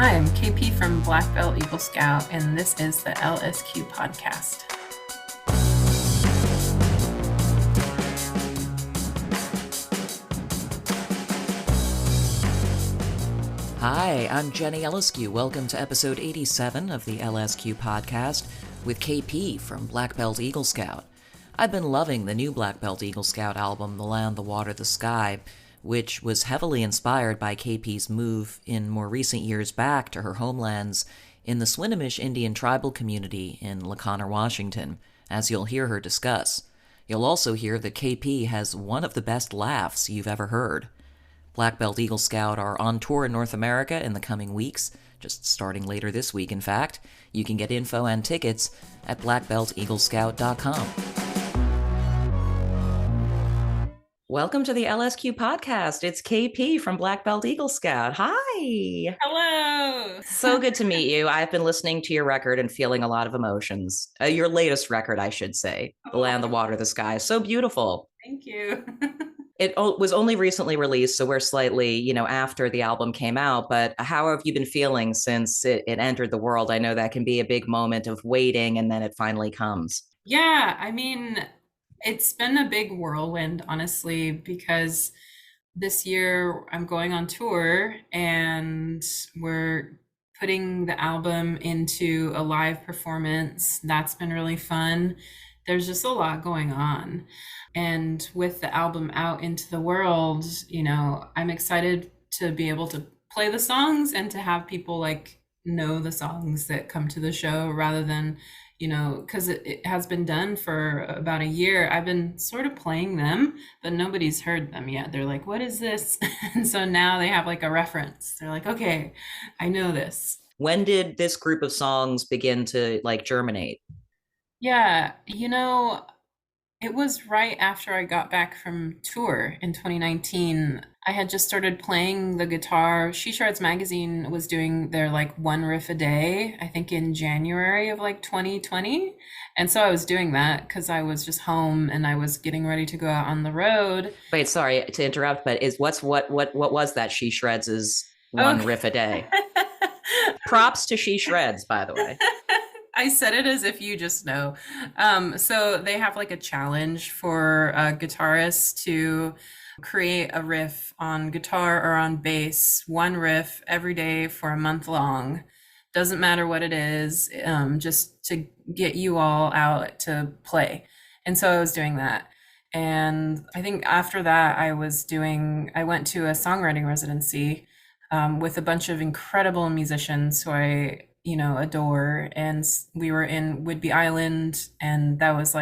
Hi, I'm KP from Black Belt Eagle Scout, and this is the LSQ podcast. Hi, I'm Jenny Eliscu. Welcome to episode 87 of the LSQ podcast with KP from Black Belt Eagle Scout. I've been loving the new Black Belt Eagle Scout album, The Land, the Water, the Sky, which was heavily inspired by KP's move in more recent years back to her homelands in the Swinomish Indian tribal community in LaConner, Washington, as you'll hear her discuss. You'll also hear that KP has one of the best laughs you've ever heard. Black Belt Eagle Scout are on tour in North America in the coming weeks, just starting later this week, in fact. You can get info and tickets at blackbelteaglescout.com. Welcome to the LSQ podcast. It's KP from Black Belt Eagle Scout. Hi. Hello. So good to meet you. I've been listening to your record and feeling a lot of emotions. Your latest record, I should say. The Land, the Water, the Sky. So beautiful. Thank you. It was only recently released, so we're slightly, after the album came out, but how have you been feeling since it entered the world? I know that can be a big moment of waiting and then it finally comes. Yeah, I mean, it's been a big whirlwind, honestly, because this year I'm going on tour and we're putting the album into a live performance. That's been really fun. There's just a lot going on. And with the album out into the world, I'm excited to be able to play the songs and to have people know the songs that come to the show rather than, because it has been done for about a year. I've been sort of playing them, but nobody's heard them yet. They're like, what is this? And so now they have a reference. They're like, okay, I know this. When did this group of songs begin to germinate? Yeah, it was right after I got back from tour in 2019. I had just started playing the guitar. She Shreds magazine was doing their one riff a day, I think in January of 2020. And so I was doing that because I was just home and I was getting ready to go out on the road. Wait, sorry to interrupt, but what was that She Shreds' one riff a day? Props to She Shreds, by the way. I said it as if you just know. So they have a challenge for guitarists to create a riff on guitar or on bass, one riff every day for a month long. Doesn't matter what it is, just to get you all out to play. And so I was doing that. And I think after that, I went to a songwriting residency with a bunch of incredible musicians who I adore. And we were in Whidbey Island, and that was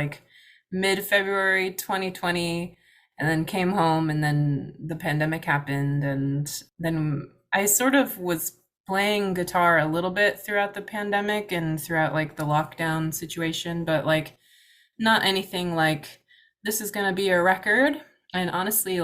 mid-February 2020, and then came home, and then the pandemic happened. And then I sort of was playing guitar a little bit throughout the pandemic and throughout the lockdown situation, but not anything this is going to be a record. And honestly,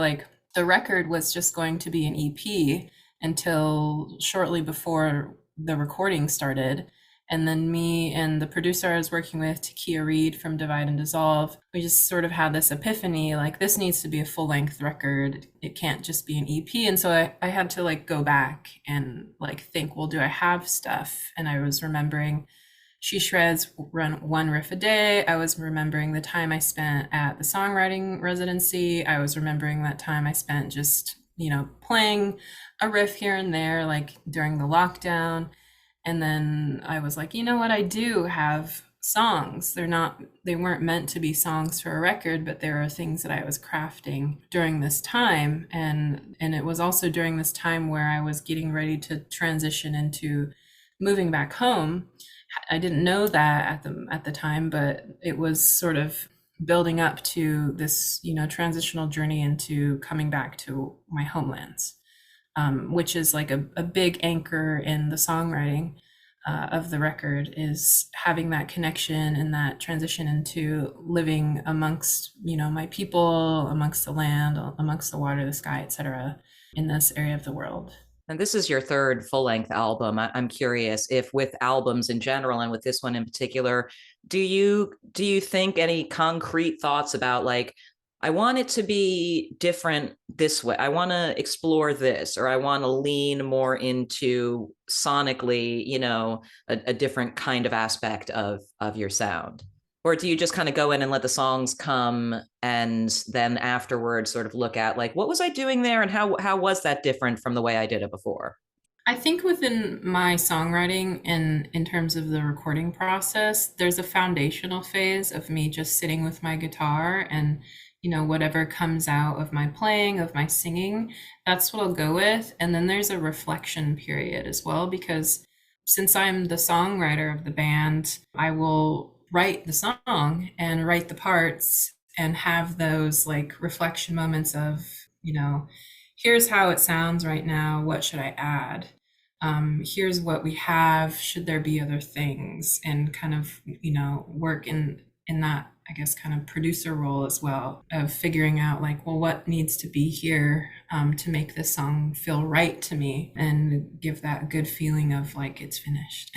the record was just going to be an EP until shortly before the recording started. And then me and the producer I was working with, Takia Reed from Divide and Dissolve, we just sort of had this epiphany, this needs to be a full-length record. It can't just be an EP. And so I had to go back and think, well, do I have stuff? And I was remembering She Shreds run one riff a day. I was remembering the time I spent at the songwriting residency. I was remembering that time I spent just playing a riff here and there, during the lockdown. And then I was like, what? I do have songs. They weren't meant to be songs for a record, but there are things that I was crafting during this time. And it was also during this time where I was getting ready to transition into moving back home. I didn't know that at the time, but it was sort of building up to this, transitional journey into coming back to my homelands, which is a big anchor in the songwriting of the record, is having that connection and that transition into living amongst, my people, amongst the land, amongst the water, the sky, etc., in this area of the world. And this is your third full-length album. I'm curious if, with albums in general and with this one in particular, do you think any concrete thoughts about I want it to be different this way. I want to explore this, or I want to lean more into sonically, a different kind of aspect of your sound. Or do you just kind of go in and let the songs come and then afterwards sort of look at like what was I doing there and how was that different from the way I did it before? I think within my songwriting and in terms of the recording process, there's a foundational phase of me just sitting with my guitar and, whatever comes out of my playing, of my singing, that's what I'll go with. And then there's a reflection period as well, because since I'm the songwriter of the band, I will write the song and write the parts and have those like reflection moments of, here's how it sounds right now. What should I add? Here's what we have. Should there be other things? And kind of, work in that, I guess, kind of producer role as well of figuring out like, well, what needs to be here to make this song feel right to me and give that good feeling of like it's finished.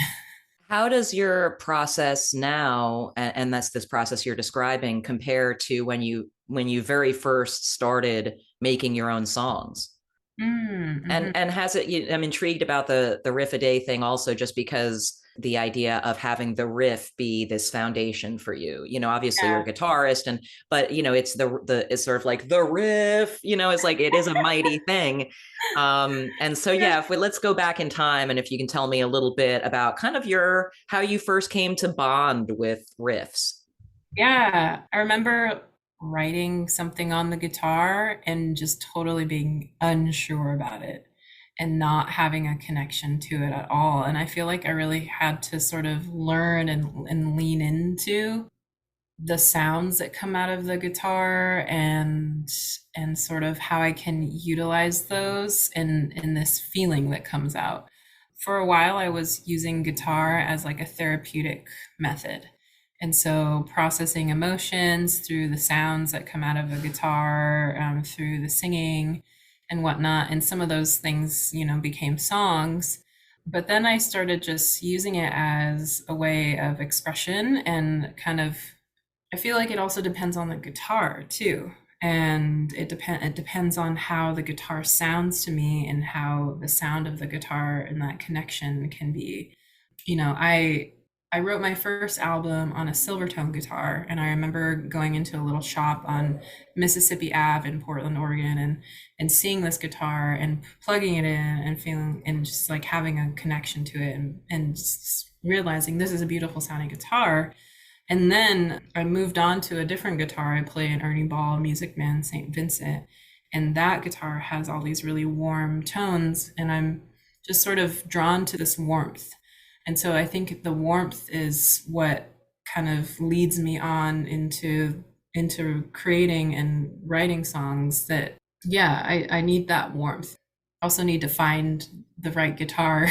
How does your process now, and that's this process you're describing, compare to when you very first started making your own songs? Mm-hmm. And has it? I'm intrigued about the riff a day thing also, just because the idea of having the riff be this foundation for you. Obviously you're Yeah. a guitarist, but it's it's sort of like the riff. It's like it is a mighty thing. And so yeah, if let's go back in time, and if you can tell me a little bit about kind of your how you first came to bond with riffs. Yeah, I remember writing something on the guitar and just totally being unsure about it and not having a connection to it at all. And I feel like I really had to sort of learn and lean into the sounds that come out of the guitar and sort of how I can utilize those in this feeling that comes out. For a while, I was using guitar as like a therapeutic method. And so processing emotions through the sounds that come out of a guitar, through the singing and whatnot. And some of those things, became songs. But then I started just using it as a way of expression and kind of I feel like it also depends on the guitar too. And it depends on how the guitar sounds to me and how the sound of the guitar and that connection can be. I wrote my first album on a Silvertone guitar, and I remember going into a little shop on Mississippi Ave in Portland, Oregon, and seeing this guitar and plugging it in and feeling and just like having a connection to it and just realizing this is a beautiful sounding guitar. And then I moved on to a different guitar. I play an Ernie Ball Music Man St. Vincent. And that guitar has all these really warm tones. And I'm just sort of drawn to this warmth. And so I think the warmth is what kind of leads me on into creating and writing songs that, yeah, I need that warmth. I also need to find the right guitar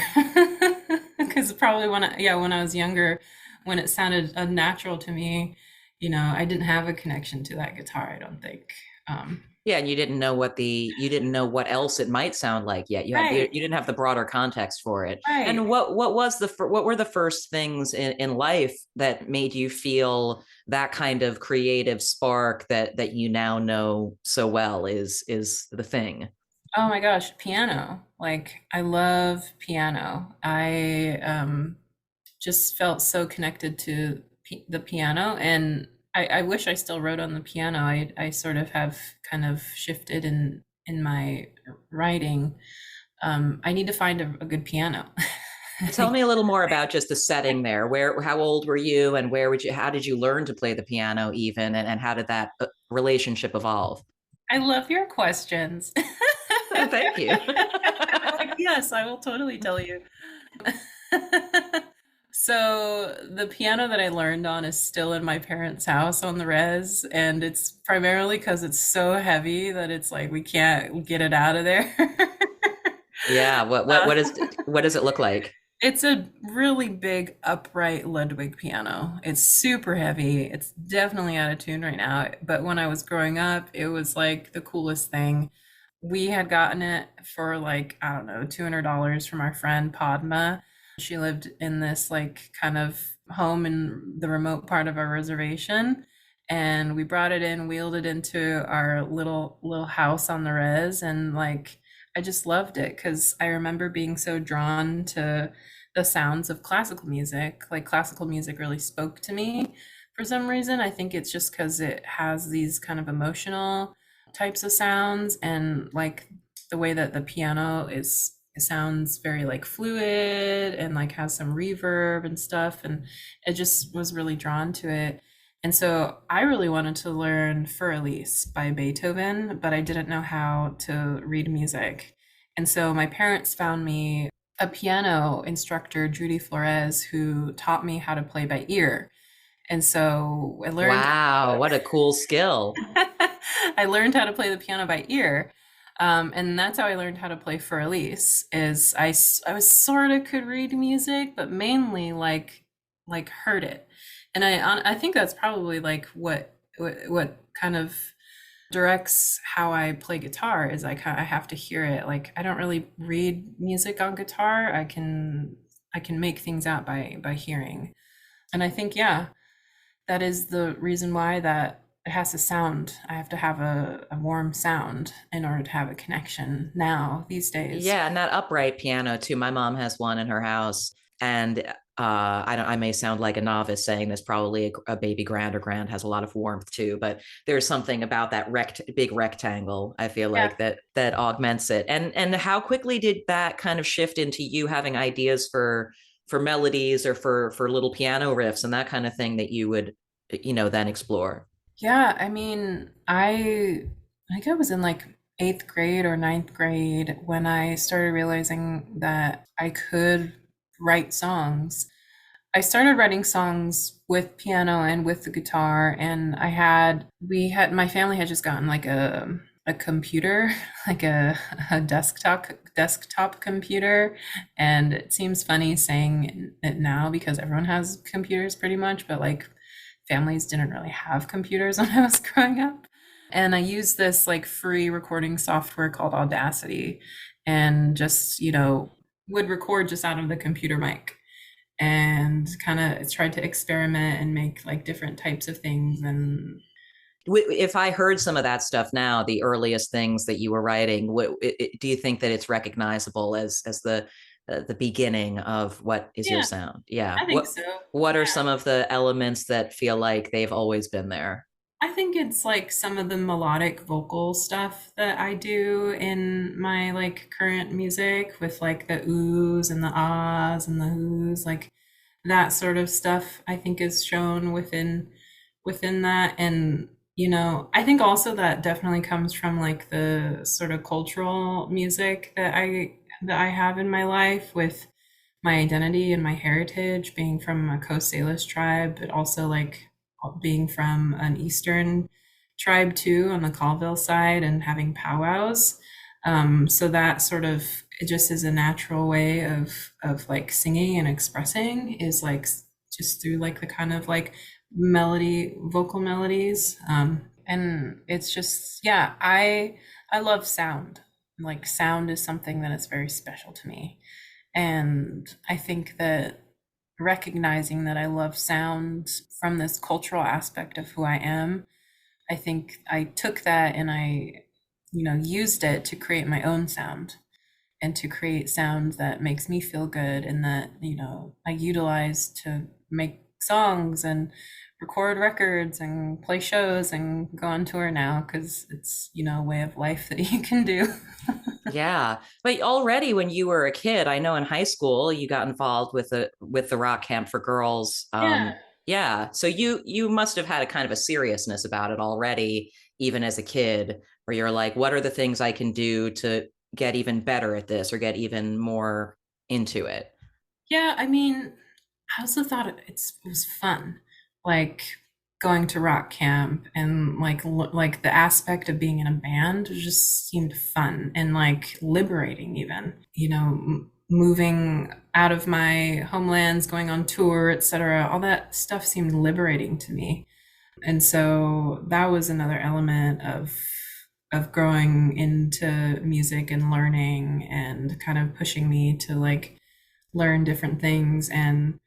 because probably when I was younger, when it sounded unnatural to me, I didn't have a connection to that guitar, I don't think. Um, Yeah, and you didn't know what else it might sound like yet. You right, didn't have the broader context for it. right. And what were the first things in life that made you feel that kind of creative spark that you now know so well is the thing? Oh my gosh, piano. Like I love piano. I just felt so connected to the piano and I wish I still wrote on the piano. I sort of have kind of shifted in my writing. I need to find a good piano. Tell me a little more about just the setting there. How old were you, and how did you learn to play the piano even, and how did that relationship evolve? I love your questions. Thank you. Like, yes, I will totally tell you. So the piano that I learned on is still in my parents' house on the res, and it's primarily because it's so heavy that it's like we can't get it out of there. Yeah, Uh, what does it look like? it's a really big upright Ludwig piano. It's super heavy. It's definitely out of tune right now. But when I was growing up, it was like the coolest thing. We had gotten it for like, I don't know, $200 from our friend Padma. She lived in this like kind of home in the remote part of our reservation. and we brought it in, wheeled it into our little house on the res, and like I just loved it because I remember being so drawn to the sounds of classical music. Like classical music really spoke to me for some reason. I think it's just because it has these kind of emotional types of sounds, and like the way that the piano is, it sounds very like fluid and like has some reverb and stuff, and it just was really drawn to it. And so I really wanted to learn Für Elise by Beethoven, but I didn't know how to read music. And so my parents found me a piano instructor, Judy Flores, who taught me how to play by ear. And so I learned Wow, what a cool skill. I learned how to play the piano by ear. And that's how I learned how to play Für Elise. Is I was sort of could read music, but mainly like heard it. And I think that's probably like what kind of directs how I play guitar is I have to hear it. Like I don't really read music on guitar. I can make things out by hearing. And I think yeah, that is the reason why that it has to sound. I have to have a warm sound in order to have a connection now these days. Yeah, and that upright piano too. My mom has one in her house, and I don't. I may sound like a novice saying this. Probably a baby grand or grand has a lot of warmth too, but there's something about that big rectangle. I feel Yeah. like that augments it. And how quickly did that kind of shift into you having ideas for melodies or for little piano riffs and that kind of thing that you would then explore? Yeah, I mean, I think I was in like eighth grade or ninth grade when I started realizing that I could write songs. I started writing songs with piano and with the guitar, and we had my family had just gotten like a computer, like a desktop computer, and it seems funny saying it now because everyone has computers pretty much, but like families didn't really have computers when I was growing up. And I used this like free recording software called Audacity, and just, would record just out of the computer mic and kind of tried to experiment and make like different types of things. And If I heard some of that stuff now, the earliest things that you were writing, do you think that it's recognizable as the beginning of what is your yeah, sound? Yeah. I think so. What are Yeah. some of the elements that feel like they've always been there? I think it's like some of the melodic vocal stuff that I do in my like current music with like the oohs and the ahs and the whoos, like that sort of stuff I think is shown within that. And I think also that definitely comes from like the sort of cultural music that I have in my life, with my identity and my heritage being from a Coast Salish tribe, but also like being from an Eastern tribe too on the Colville side and having powwows. So that sort of, it just is a natural way of like singing and expressing, is like just through like the kind of like vocal melodies. And it's just, yeah, I love sound. Like sound is something that is very special to me. And I think that recognizing that I love sound from this cultural aspect of who I am, I think I took that and I, used it to create my own sound and to create sound that makes me feel good, and that, I utilize to make songs and record records and play shows and go on tour now, because it's, a way of life that you can do. Yeah. But already when you were a kid, I know in high school you got involved with the rock camp for girls. Yeah. Yeah. So you must have had a kind of a seriousness about it already, even as a kid, where you're like, what are the things I can do to get even better at this or get even more into it? Yeah, I mean, I also thought it was fun, like going to rock camp, and like the aspect of being in a band just seemed fun and like liberating, even, moving out of my homelands, going on tour, etc. All that stuff seemed liberating to me. And so that was another element of growing into music and learning and kind of pushing me to like learn different things. And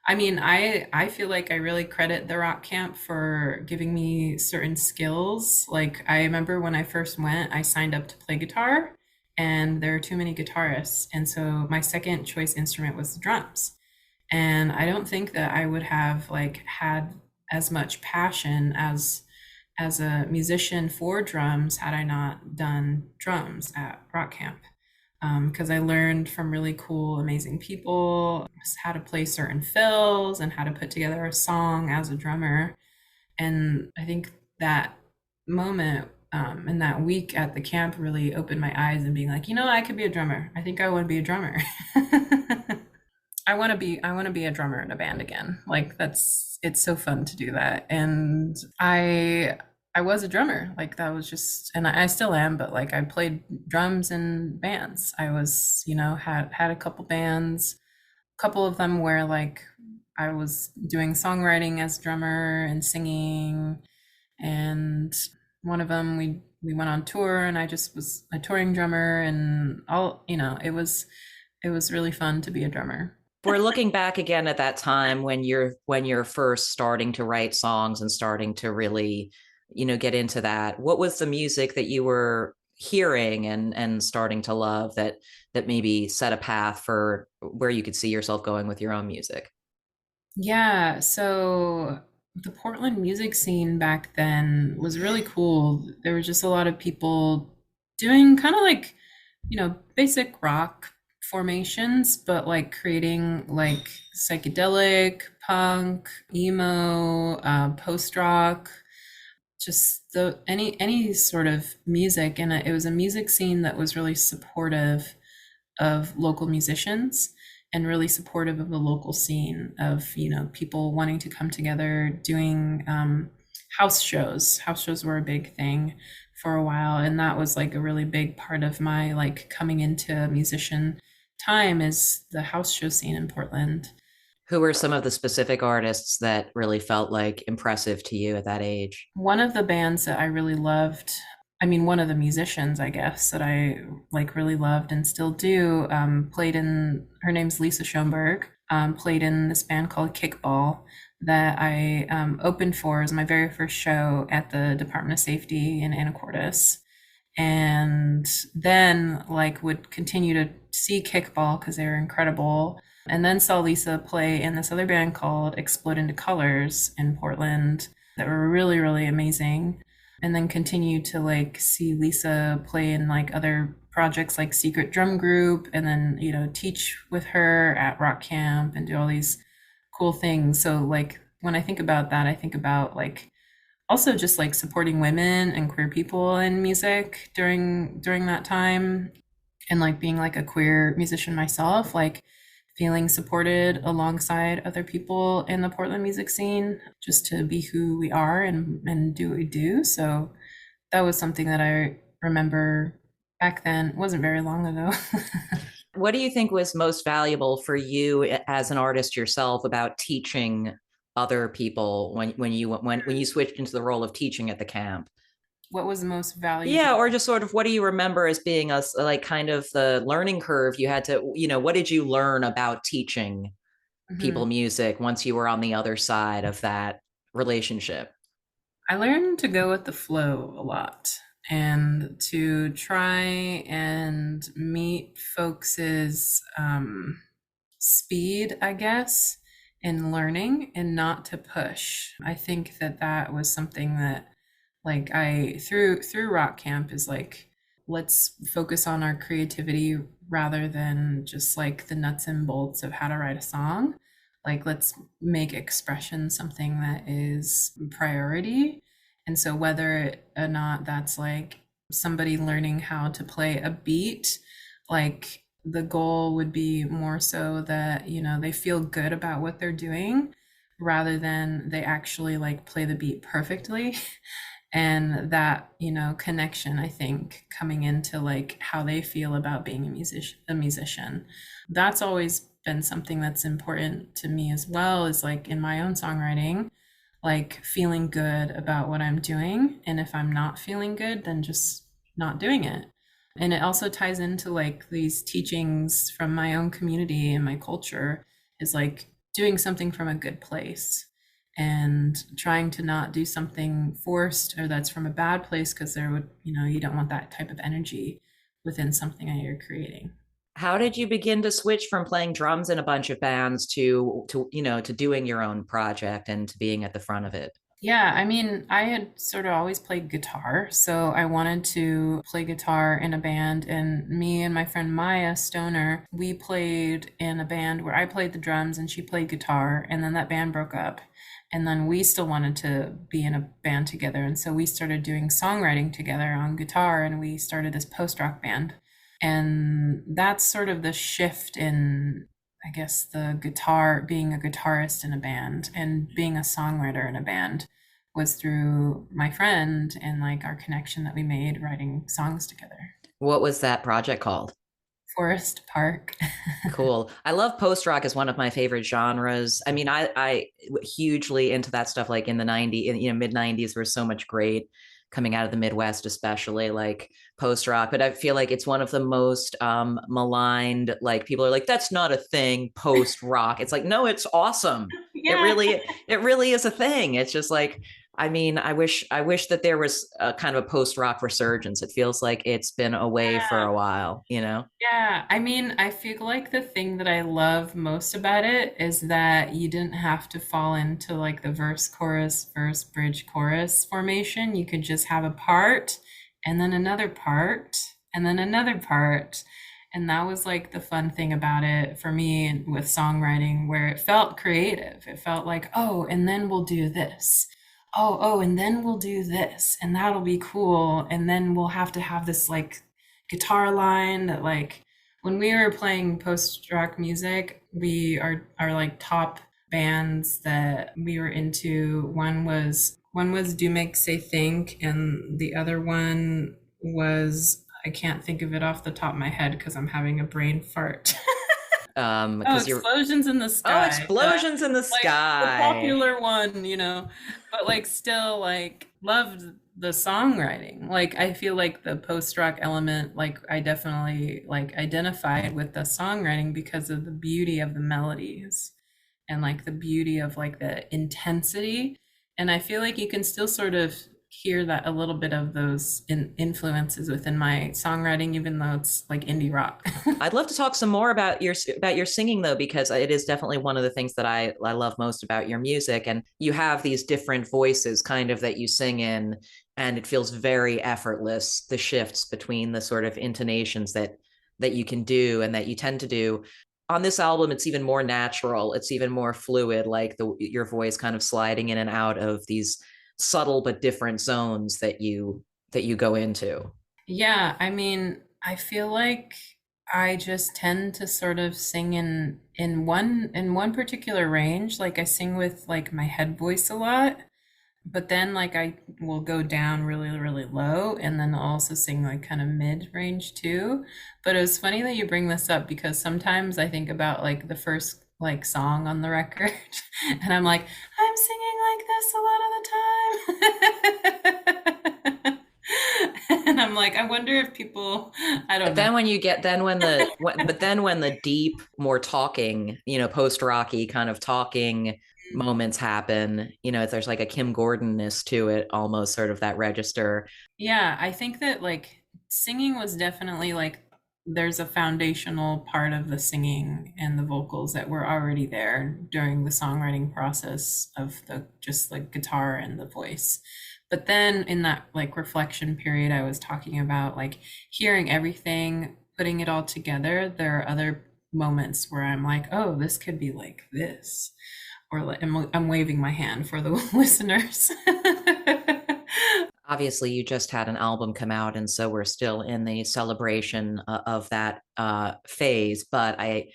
I mean, I feel like I really credit the rock camp for giving me certain skills. Like I remember when I first went, I signed up to play guitar and there are too many guitarists. And so my second choice instrument was the drums. And I don't think that I would have like had as much passion as a musician for drums had I not done drums at rock camp, because I learned from really cool, amazing people how to play certain fills and how to put together a song as a drummer. And I think that moment and that week at the camp really opened my eyes and being like, you know, I could be a drummer. I think I want to be a drummer. I want to be a drummer in a band again. Like that's it's so fun to do that. And I was a drummer. Like that was just and I still am, but like I played drums in bands. I was, you know, had a couple bands, a couple of them where like I was doing songwriting as drummer and singing, and one of them we went on tour and I just was a touring drummer and all, you know, it was really fun to be a drummer. We're looking back again at that time when you're first starting to write songs and starting to really, get into that. What was the music that you were hearing and starting to love that maybe set a path for where you could see yourself going with your own music? Yeah, so the Portland music scene back then was really cool. There were just a lot of people doing kind of like, you know, basic rock formations, but like creating like psychedelic, punk, emo, post rock, just the any sort of music. And it was a music scene that was really supportive of local musicians and really supportive of the local scene of, you know, people wanting to come together doing house shows. House shows were a big thing for a while, and that was like a really big part of my like coming into musician time is the house show scene in Portland. Who were some of the specific artists that really felt like impressive to you at that age? One of the bands that I really loved, I mean, one of the musicians, I guess, that I like really loved and still do, played in, her name's Lisa Schoenberg, played in this band called Kickball that I opened for as my very first show at the Department of Safety in Anacortes. And then like would continue to see Kickball because they were incredible. And then saw Lisa play in this other band called Explode into Colors in Portland that were really, really amazing. And then continue to like see Lisa play in like other projects like Secret Drum Group and then, you know, teach with her at rock camp and do all these cool things. So like when I think about that, I think about like also just like supporting women and queer people in music during that time, and like being like a queer musician myself, like feeling supported alongside other people in the Portland music scene just to be who we are and do what we do. So that was something that I remember back then. It wasn't very long ago. What do you think was most valuable for you as an artist yourself about teaching other people when you switched into the role of teaching at the camp? What was the most Yeah, valuable? or just sort of what do you remember as being like kind of the learning curve you had to, what did you learn about teaching people Mhm. music once you were on the other side of that relationship? I learned to go with the flow a lot and to try and meet folks's speed, I guess, in learning and not to push. I think that that was something that like I through rock camp is like let's focus on our creativity rather than just like the nuts and bolts of how to write a song. Like let's make expression something that is priority. And so whether or not that's like somebody learning how to play a beat, like the goal would be more so that, you know, they feel good about what they're doing rather than they actually like play the beat perfectly. And that, you know, connection, I think, coming into like how they feel about being a musician, that's always been something that's important to me as well, is like in my own songwriting, like feeling good about what I'm doing, and if I'm not feeling good, then just not doing it. And it also ties into like these teachings from my own community and my culture, is like doing something from a good place and trying to not do something forced or that's from a bad place, because there would, you don't want that type of energy within something that you're creating. How did you begin to switch from playing drums in a bunch of bands to doing your own project and to being at the front of it? Yeah, I mean, I had sort of always played guitar, so I wanted to play guitar in a band. And me and my friend Maya Stoner, we played in a band where I played the drums and she played guitar, and then that band broke up. And then we still wanted to be in a band together. And so we started doing songwriting together on guitar, and we started this post-rock band. And that's sort of the shift in, I guess, the guitar, being a guitarist in a band and being a songwriter in a band, was through my friend and like our connection that we made writing songs together. What was that project called? Forest Park. Cool. I love post rock as one of my favorite genres. I mean, I hugely into that stuff. Like in the '90s, mid '90s, there was so much great coming out of the Midwest, especially like post rock. But I feel like it's one of the most maligned. Like people are like, that's not a thing. Post rock. It's like, no, it's awesome. Yeah. It really is a thing. It's just like, I mean, I wish that there was a kind of a post rock resurgence. It feels like it's been away for a while, you know? Yeah, I mean, I feel like the thing that I love most about it is that you didn't have to fall into like the verse, chorus, verse, bridge, chorus formation. You could just have a part and then another part and then another part. And that was like the fun thing about it for me with songwriting, where it felt creative. It felt like, oh, and then we'll do this. Oh, and then we'll do this, and that'll be cool. And then we'll have to have this like guitar line that, like, when we were playing post rock music, we are like top bands that we were into. One was Do Make Say Think, and the other one was, I can't think of it off the top of my head because I'm having a brain fart. Oh, Because you're Explosions in the oh, Sky. explosions in the Like the sky. popular one, but like still like loved the songwriting. Like I feel like the post-rock element, like I definitely like identified with the songwriting because of the beauty of the melodies and like the beauty of like the intensity. And I feel like you can still sort of hear that a little bit of those influences within my songwriting, even though it's like indie rock. I'd love to talk some more about your singing though, because it is definitely one of the things that I love most about your music. And you have these different voices kind of that you sing in, and it feels very effortless, the shifts between the sort of intonations that you can do and that you tend to do. On this album, it's even more natural. It's even more fluid, like your voice kind of sliding in and out of these subtle but different zones that you go into. Yeah, I mean, I feel like I just tend to sort of sing in one particular range. Like I sing with like my head voice a lot, but then like I will go down really, really low, and then I'll also sing like kind of mid range too. But it was funny that you bring this up, because sometimes I think about like the first like song on the record and I'm like, I'm singing like this a lot of the time. And I'm like, I wonder if people, I don't But know. then when you get then when the deep, more talking, post rocky kind of talking moments happen, there's like a Kim Gordonness to it, almost sort of that register. Yeah, I think that like singing was definitely like, there's a foundational part of the singing and the vocals that were already there during the songwriting process of the just like guitar and the voice. But then in that like reflection period I was talking about, like hearing everything, putting it all together, there are other moments where I'm like, oh, this could be like this. Or like I'm waving my hand for the listeners. Obviously, you just had an album come out, and so we're still in the celebration of that phase. But I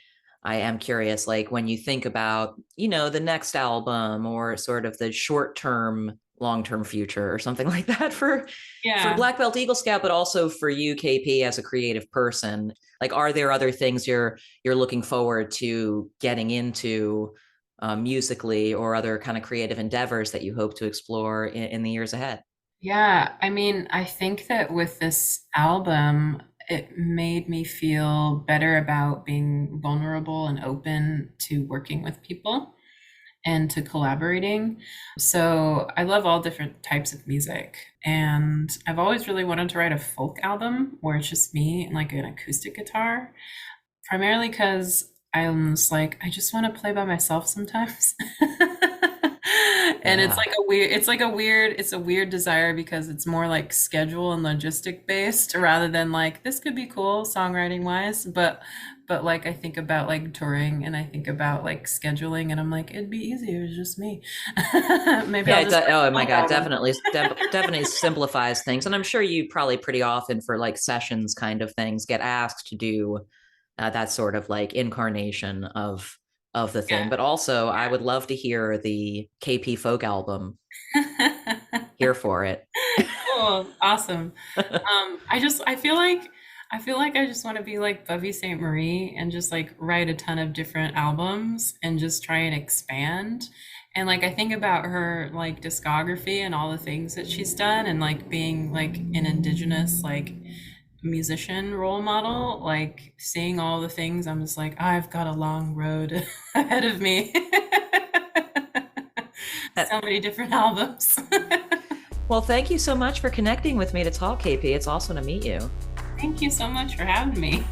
am curious, like when you think about, the next album or sort of the short term, long term future or something like that for Yeah. Black Belt Eagle Scout, but also for you, KP, as a creative person. Like, are there other things you're looking forward to getting into musically, or other kind of creative endeavors that you hope to explore in the years ahead? Yeah, I mean, I think that with this album, it made me feel better about being vulnerable and open to working with people and to collaborating. So I love all different types of music. And I've always really wanted to write a folk album where it's just me and like an acoustic guitar, primarily because I'm just like, I just want to play by myself sometimes. And Yeah. it's a weird desire because it's more like schedule and logistic based rather than like this could be cool songwriting wise, but like I think about like touring and I think about like scheduling and I'm like it'd be easy if it was just me. Maybe Yeah, I'll just write oh a my folk God, album. definitely simplifies things. And I'm sure you probably pretty often for like sessions kind of things get asked to do that sort of like incarnation of the thing. Yeah. But also, I would love to hear the KP folk album. Here for it. Cool. Awesome. I feel like I just want to be like Buffy Sainte Marie and just like write a ton of different albums and just try and expand. And like I think about her like discography and all the things that she's done and like being like an indigenous like musician role model, like seeing all the things, I'm just like, I've got a long road ahead of me. So many different albums. Well, thank you so much for connecting with me to talk, KP. It's awesome to meet you. Thank you so much for having me.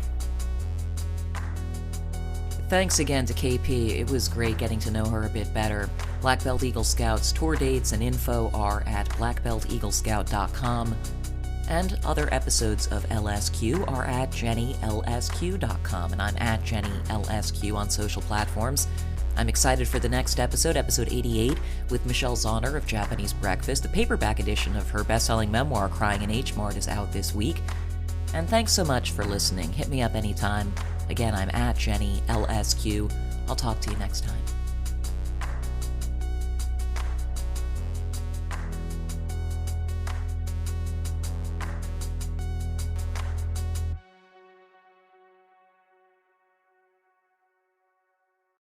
Thanks again to KP. It was great getting to know her a bit better. Black Belt Eagle Scouts tour dates and info are at blackbelteaglescout.com, and other episodes of LSQ are at jennylsq.com, and I'm at jennylsq on social platforms. I'm excited for the next episode, episode 88, with Michelle Zauner of Japanese Breakfast. The paperback edition of her best-selling memoir, Crying in H Mart, is out this week. And thanks so much for listening. Hit me up anytime. Again, I'm at jennylsq. I'll talk to you next time.